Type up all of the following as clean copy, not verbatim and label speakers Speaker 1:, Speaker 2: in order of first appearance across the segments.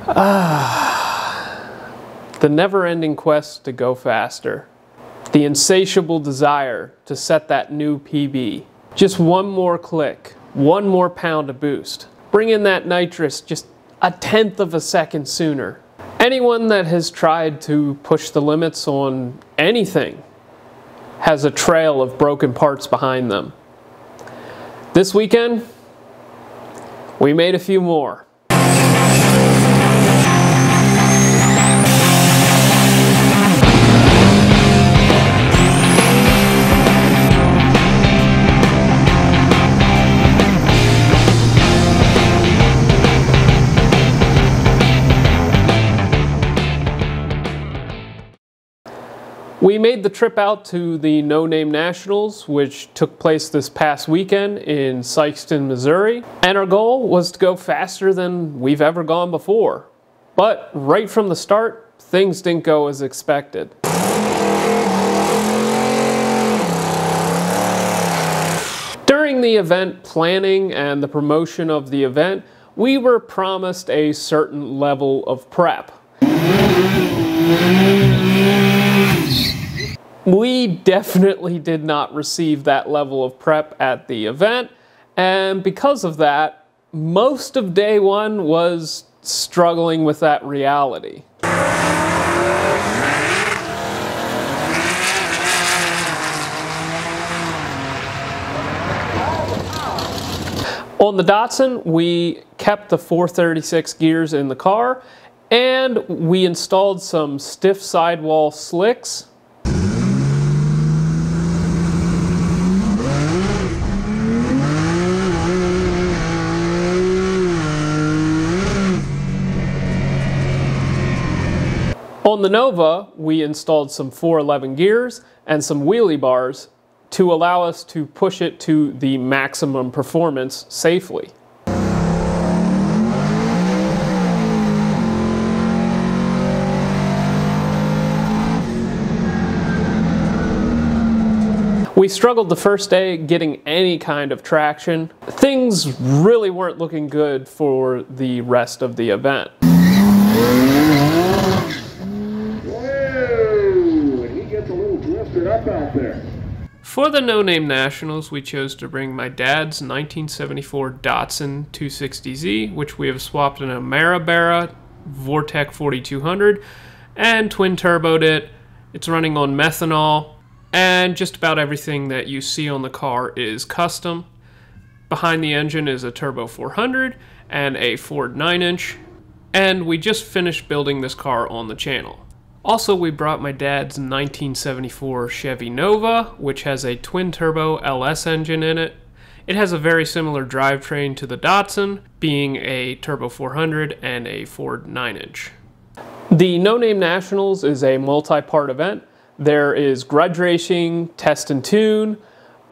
Speaker 1: The never-ending quest to go faster. The insatiable desire to set that new PB. Just one more click, one more pound of boost. Bring in that nitrous just a tenth of a second sooner. Anyone that has tried to push the limits on anything has a trail of broken parts behind them. This weekend, we made a few more. We made the trip out to the Noname Nationals, which took place this past weekend in Sikeston, Missouri, and our goal was to go faster than we've ever gone before. But right from the start, things didn't go as expected. During the event planning and the promotion of the event, we were promised a certain level of prep. We definitely did not receive that level of prep at the event, and because of that, most of day one was struggling with that reality. On the Datsun, we kept the 436 gears in the car, and we installed some stiff sidewall slicks. On the Nova, we installed some 411 gears and some wheelie bars to allow us to push it to the maximum performance safely. We struggled the first day getting any kind of traction. Things really weren't looking good for the rest of the event.
Speaker 2: Up out there.
Speaker 1: For the Noname Nationals, we chose to bring my dad's 1974 Datsun 260Z, which we have swapped an Ameri-Barra Vortec 4200 and twin turboed it. It's running on methanol, and just about everything that you see on the car is custom. Behind the engine is a Turbo 400 and a Ford 9-inch, and we just finished building this car on the channel. Also, we brought my dad's 1974 Chevy Nova, which has a twin turbo LS engine in it. It has a very similar drivetrain to the Datsun, being a Turbo 400 and a Ford 9-inch. The Noname Nationals is a multi-part event. There is grudge racing, test and tune,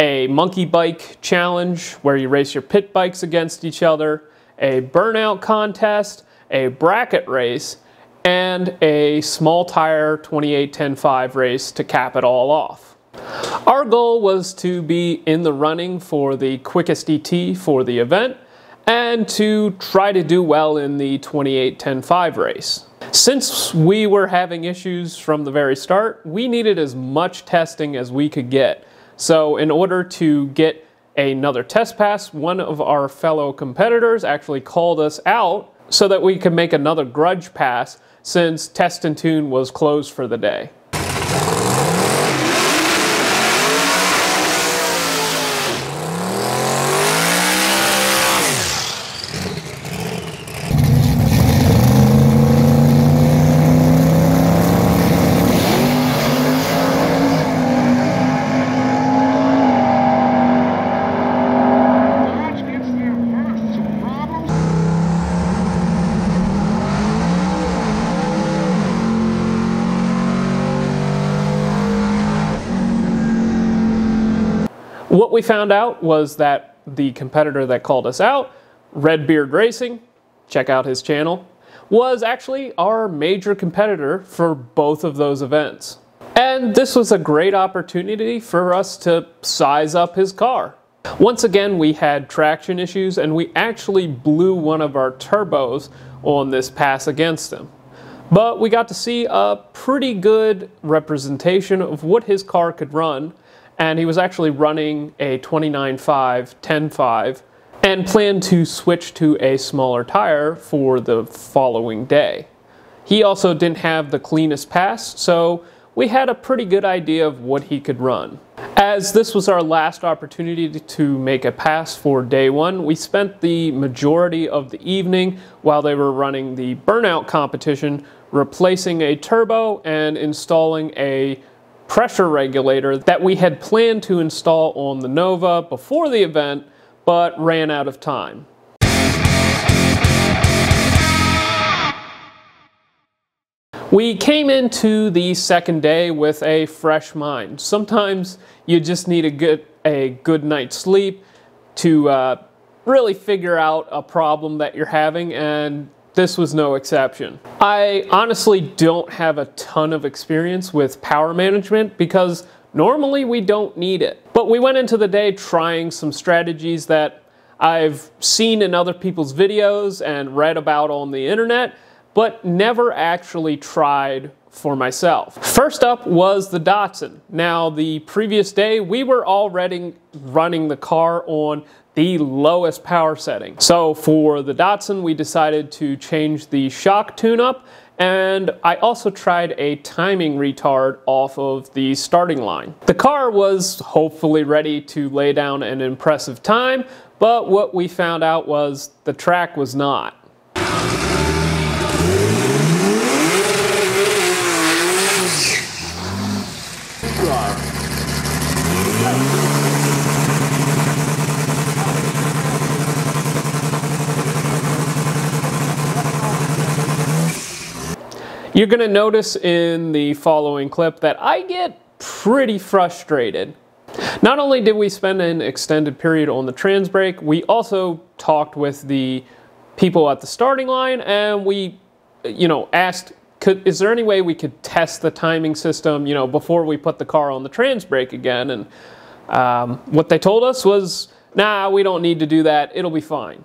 Speaker 1: a monkey bike challenge where you race your pit bikes against each other, a burnout contest, a bracket race, and a small tire 28-10-5 race to cap it all off. Our goal was to be in the running for the quickest ET for the event and to try to do well in the 28-10-5 race. Since we were having issues from the very start, we needed as much testing as we could get. So in order to get another test pass, one of our fellow competitors actually called us out so that we could make another grudge pass since Test and Tune was closed for the day. What we found out was that the competitor that called us out, Redbeard Racing, check out his channel, was actually our major competitor for both of those events. And this was a great opportunity for us to size up his car. Once again, we had traction issues and we actually blew one of our turbos on this pass against him. But we got to see a pretty good representation of what his car could run, and he was actually running a 29.5 10.5 and planned to switch to a smaller tire for the following day. He also didn't have the cleanest pass, so we had a pretty good idea of what he could run. As this was our last opportunity to make a pass for day one, we spent the majority of the evening while they were running the burnout competition replacing a turbo and installing a pressure regulator that we had planned to install on the Nova before the event, but ran out of time. We came into the second day with a fresh mind. Sometimes you just need a good night's sleep to really figure out a problem that you're having, and this was no exception. I honestly don't have a ton of experience with power management because normally we don't need it. But we went into the day trying some strategies that I've seen in other people's videos and read about on the internet, but never actually tried for myself. First up was the Datsun. Now, the previous day, we were already running the car on the lowest power setting. So for the Datsun, we decided to change the shock tune-up, and I also tried a timing retard off of the starting line. The car was hopefully ready to lay down an impressive time, but what we found out was the track was not. You're going to notice in the following clip that I get pretty frustrated. Not only did we spend an extended period on the trans brake, we also talked with the people at the starting line, and we, asked, is there any way we could test the timing system, before we put the car on the trans brake again? And what they told us was, nah, we don't need to do that, it'll be fine.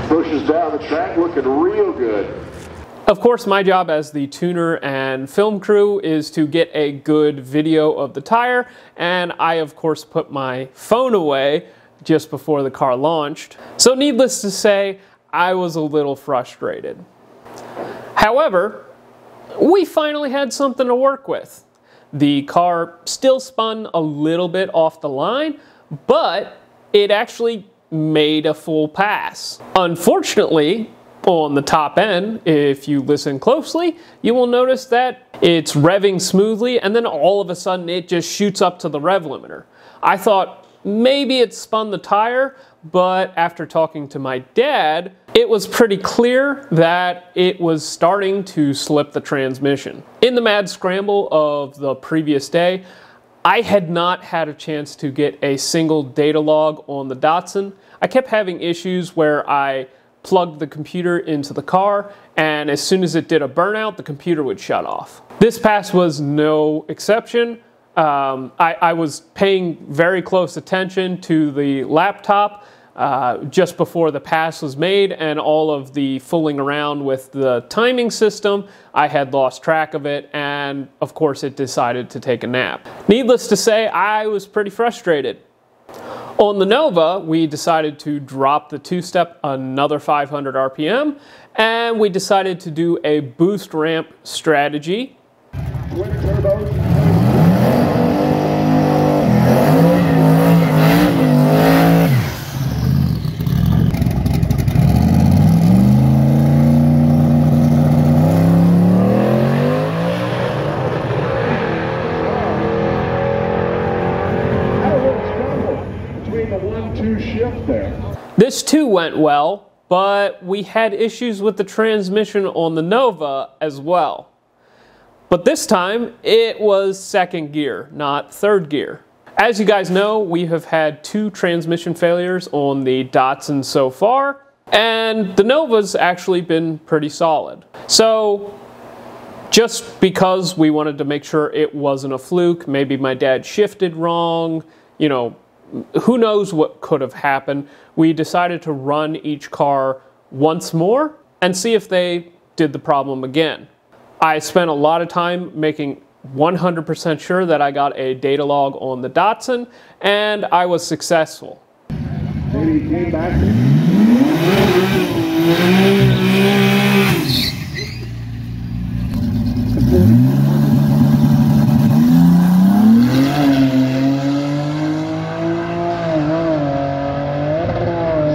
Speaker 2: Pushes down the track, looking real good.
Speaker 1: Of course, my job as the tuner and film crew is to get a good video of the tire, and I of course put my phone away just before the car launched. So needless to say, I was a little frustrated. However, we finally had something to work with. The car still spun a little bit off the line, but it actually made a full pass. Unfortunately, on the top end, if you listen closely, you will notice that it's revving smoothly, and then all of a sudden it just shoots up to the rev limiter. I thought maybe it spun the tire, but after talking to my dad, it was pretty clear that it was starting to slip the transmission. In the mad scramble of the previous day, I had not had a chance to get a single data log on the Datsun. I kept having issues where I plugged the computer into the car, and as soon as it did a burnout, the computer would shut off. This pass was no exception. I was paying very close attention to the laptop just before the pass was made, and all of the fooling around with the timing system, I had lost track of it, and of course it decided to take a nap. Needless to say, I was pretty frustrated. On the Nova, we decided to drop the two-step another 500 RPM, and we decided to do a boost ramp strategy.
Speaker 2: Twin Turbo.
Speaker 1: This too went well, but we had issues with the transmission on the Nova as well. But this time, it was second gear, not third gear. As you guys know, we have had 2 transmission failures on the Datsun so far, and the Nova's actually been pretty solid. So, just because we wanted to make sure it wasn't a fluke, maybe my dad shifted wrong, you know, who knows what could have happened, we decided to run each car once more and see if they did the problem again. I spent a lot of time making 100% sure that I got a data log on the Datsun, and I was successful.
Speaker 2: Maybe he came back.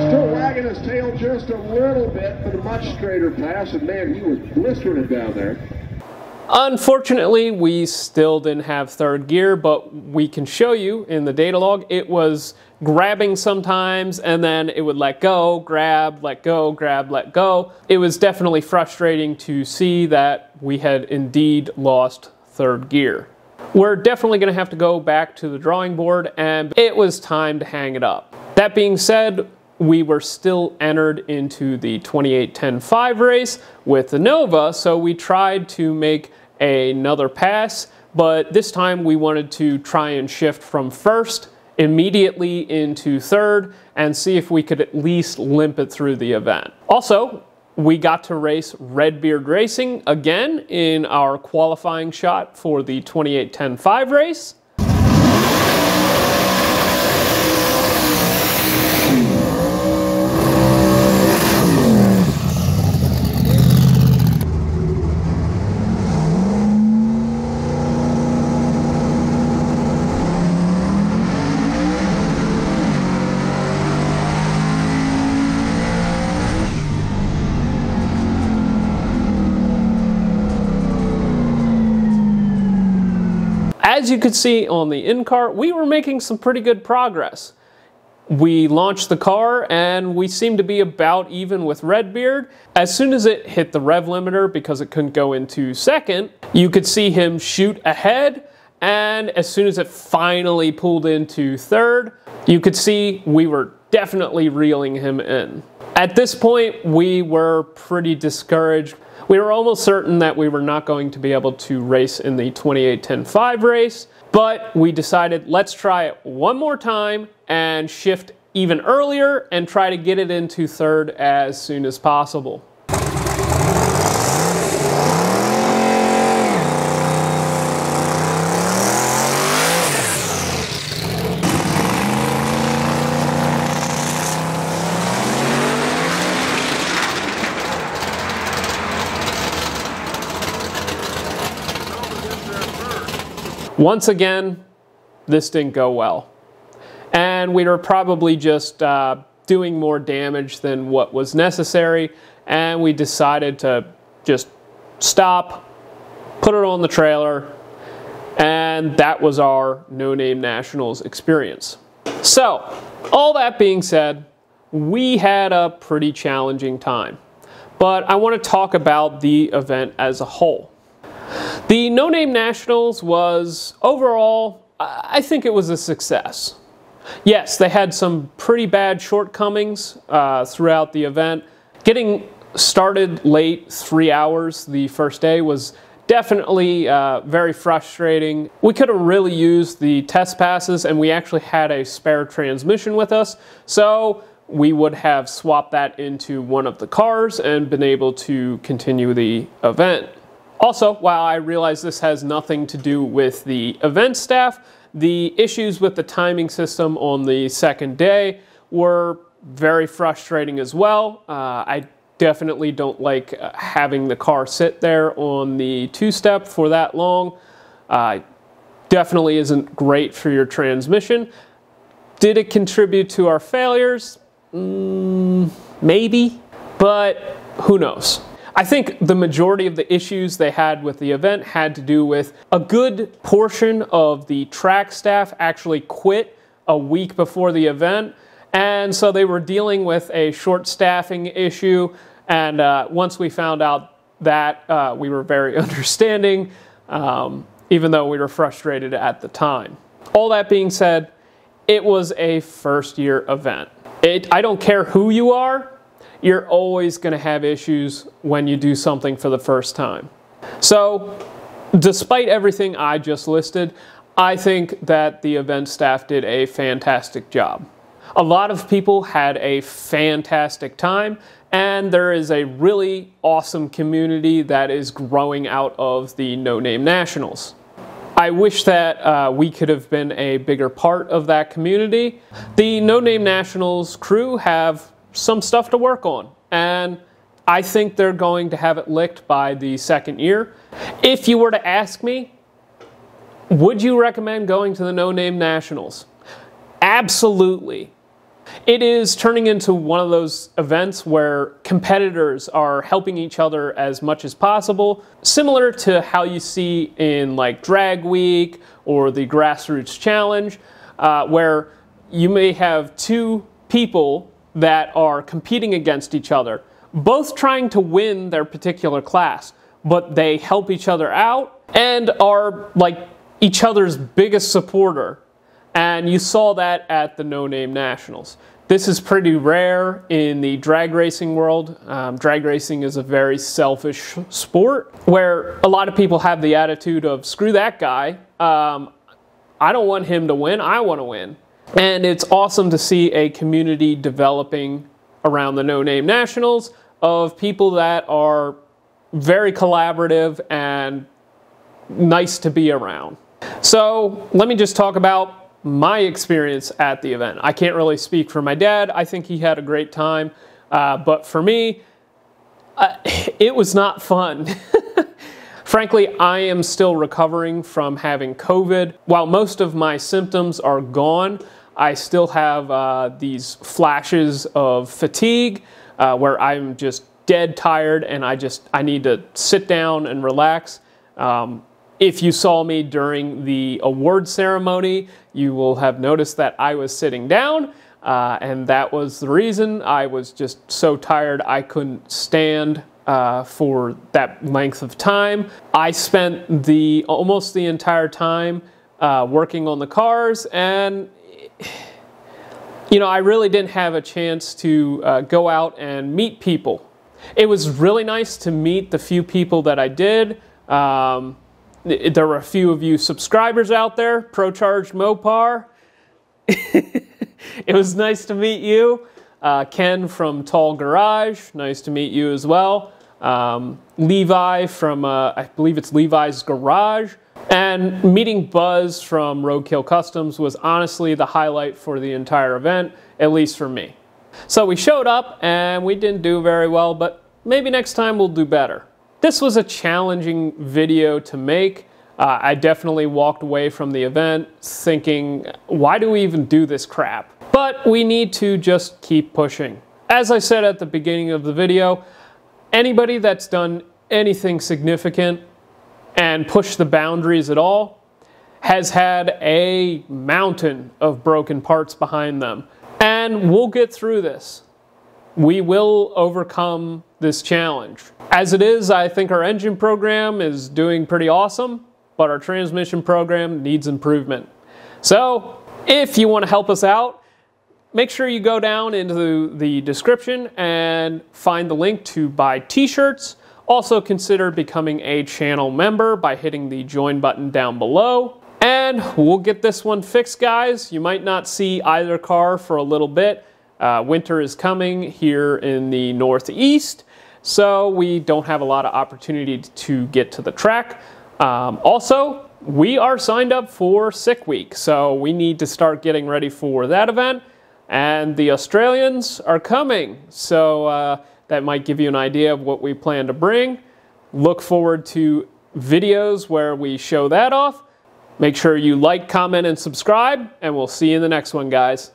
Speaker 2: Still wagging his tail just a little bit, but a much straighter pass, and man, he was blistering it down there.
Speaker 1: Unfortunately, we still didn't have third gear, but we can show you in the data log, it was grabbing sometimes, and then it would let go, grab, let go, grab, let go. It was definitely frustrating to see that we had indeed lost third gear. We're definitely going to have to go back to the drawing board, and it was time to hang it up. That being said, we were still entered into the 28-10-5 race with the Nova, so we tried to make another pass, but this time we wanted to try and shift from first immediately into third and see if we could at least limp it through the event. Also, we got to race Redbeard Racing again in our qualifying shot for the 28-10-5 race. As you could see on the in-car, we were making some pretty good progress. We launched the car and we seemed to be about even with Redbeard. As soon as it hit the rev limiter, because it couldn't go into second, you could see him shoot ahead, and as soon as it finally pulled into third, you could see we were definitely reeling him in. At this point, we were pretty discouraged. We were almost certain that we were not going to be able to race in the 28-10-5 race, but we decided let's try it one more time and shift even earlier and try to get it into third as soon as possible. Once again, this didn't go well. And we were probably just doing more damage than what was necessary, and we decided to just stop, put it on the trailer, and that was our Noname Nationals experience. So, all that being said, we had a pretty challenging time. But I want to talk about the event as a whole. The Noname Nationals was, overall, I think it was a success. Yes, they had some pretty bad shortcomings throughout the event. Getting started late, 3 hours the first day, was definitely very frustrating. We could have really used the test passes, and we actually had a spare transmission with us, so we would have swapped that into one of the cars and been able to continue the event. Also, while I realize this has nothing to do with the event staff, the issues with the timing system on the second day were very frustrating as well. I definitely don't like having the car sit there on the two-step for that long. Definitely isn't great for your transmission. Did it contribute to our failures? Maybe, but who knows? I think the majority of the issues they had with the event had to do with a good portion of the track staff actually quit a week before the event, And so they were dealing with a short staffing issue. And once we found out that, we were very understanding, even though we were frustrated at the time. All that being said, it was a first-year event. I don't care who you are, you're always going to have issues when you do something for the first time. So, despite everything I just listed, I think that the event staff did a fantastic job. A lot of people had a fantastic time, and there is a really awesome community that is growing out of the Noname Nationals. I wish that we could have been a bigger part of that community. The Noname Nationals crew have some stuff to work on, and I think they're going to have it licked by the second year. If you were to ask me, would you recommend going to the Noname Nationals? Absolutely. It is turning into one of those events where competitors are helping each other as much as possible, similar to how you see in like Drag Week or the Grassroots Challenge, where you may have two people that are competing against each other, both trying to win their particular class, but they help each other out and are like each other's biggest supporter. And you saw that at the Noname Nationals. This is pretty rare in the drag racing world. Drag racing is a very selfish sport where a lot of people have the attitude of, screw that guy, I don't want him to win, I want to win. And it's awesome to see a community developing around the Noname Nationals of people that are very collaborative and nice to be around. So let me just talk about my experience at the event. I can't really speak for my dad. I think he had a great time. But for me, it was not fun. Frankly, I am still recovering from having COVID. While most of my symptoms are gone, I still have these flashes of fatigue where I'm just dead tired and I need to sit down and relax. If you saw me during the award ceremony, you will have noticed that I was sitting down, and that was the reason. I was just so tired I couldn't stand for that length of time. I spent almost the entire time working on the cars, and you know, I really didn't have a chance to go out and meet people. It was really nice to meet the few people that I did. There were a few of you subscribers out there. ProCharged Mopar. It was nice to meet you. Ken from Tall Garage, nice to meet you as well. Levi from, I believe it's Levi's Garage. And meeting Buzz from Roadkill Customs was honestly the highlight for the entire event, at least for me. So we showed up and we didn't do very well, but maybe next time we'll do better. This was a challenging video to make. I definitely walked away from the event thinking, why do we even do this crap? But we need to just keep pushing. As I said at the beginning of the video, anybody that's done anything significant and pushed the boundaries at all has had a mountain of broken parts behind them. And we'll get through this. We will overcome this challenge. As it is, I think our engine program is doing pretty awesome, but our transmission program needs improvement. So, if you want to help us out, make sure you go down into the description and find the link to buy t-shirts. Also consider becoming a channel member by hitting the join button down below. And we'll get this one fixed, guys. You might not see either car for a little bit. Winter is coming here in the Northeast, so we don't have a lot of opportunity to get to the track. Also, we are signed up for Sick Week, so we need to start getting ready for that event. And the Australians are coming, so that might give you an idea of what we plan to bring. Look forward to videos where we show that off. Make sure you like, comment, and subscribe, and we'll see you in the next one, guys.